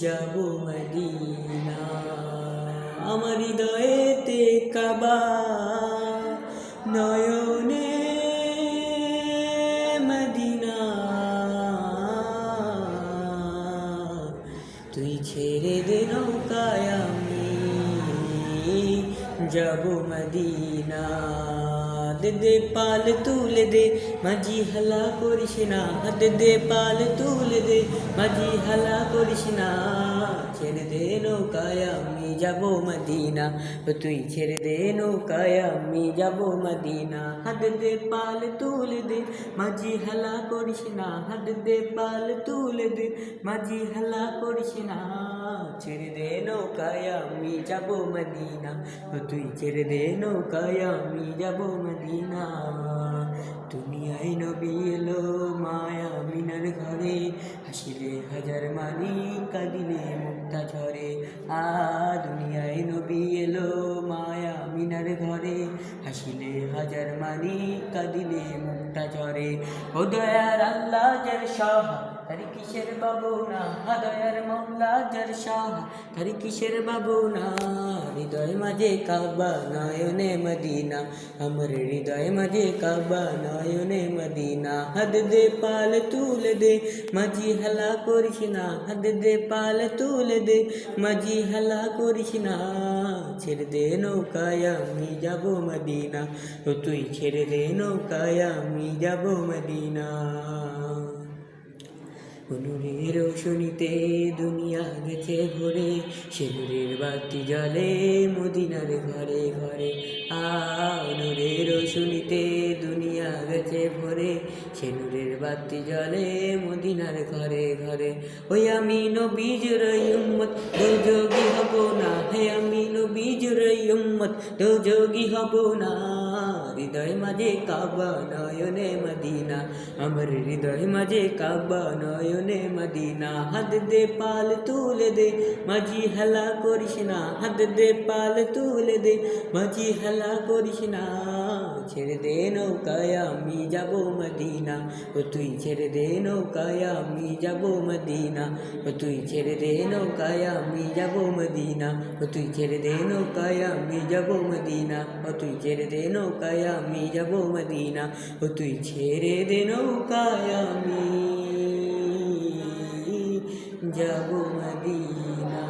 যাব মদিনা। আমার হৃদয়েতে কাবা, নয়নে মদিনা। তুই ছেড়ে দে নৌকায় আমি যাব মদিনা। দে দে পাল তুলে দে মাঝি হালা করিস না, দে দে পাল তুলে দে মাঝি হালা করিস না। ছেড়ে দে নৌকায় আমি যাব মদিনা, তুই ছেড়ে দে নৌকায় আমি যাব মদিনা। দে দে পাল তুলে দে মাঝি হালা করিস না, দে দে পাল তুলে দে মাঝি হালা করিস না। ছেড়ে দে নৌকায় আমি যাব মদিনা, তুই ছেড়ে দে নৌকায় আমি যাব মদিনা। দুনিয়ায় নবী এলো মায়া মিনার ঘরে, হাসিলে হাজার মানি কাঁদিলে মুক্তা ঝরে। দুনিয়ায় নবী এলো মায়া মিনার ঘরে, হাসিলে হাজার মানি কাঁদিলে মুক্তা ঝরে। ও দয়ার আল্লাহ যার শাহ তার কিসের বাবনা, দয়ার মৌলা যার শাহ তার কিসের বাবনা। হৃদয় মাঝে কাবা নয়নে মদিনা, আমার হৃদয় মাঝে কাবা নয়নে মদিনা। হাত দে পাল তুলে দে মাঝি হালা করিস না, হাত দে পাল তুলে দে মাঝি হালা করিস না। ছেড়ে দে নৌকায় আমি যাব মদিনা, তুই ছেড়ে দে নৌকায় আমি যাব মদিনা। নূরের রোশনীতে দুনিয়া গেছে ভরে, সে নূরের বাতি জ্বলে মদিনার ঘরে ঘরে। নূরের রোশনীতে দুনিয়া গেছে ভরে, সে নূরের বাতি জ্বলে মদিনার ঘরে ঘরে। ওই আমি নবীর উম্মত দোযোগী হব না, হে আমি নবীর উম্মত দোযোগী হব না। হৃদয় মাঝে কাবা নয়নে মদিনা, আমার হৃদয় মাঝে কাবা নয়নে মদিনা। হাত দে পাল তুলে দে মাঝি হেলা করিস না, হাত দে পাল তুলে দে মাঝি হেলা করিস না। ছেড়ে দে নৌকায় আমি যাব মদিনা, তুই ছেড়ে দে নৌকায় আমি যাব মদিনা। তুই ছেড়ে দে নৌকায় আমি যাব মদিনা, তুই ছেড়ে দে নৌকায় আমি যাব মদিনা। তুই ছেড়ে দে নৌকায় আমি যাব মদিনা, তুই ছেড়ে দে নৌকায় আমি যাব মদিনা।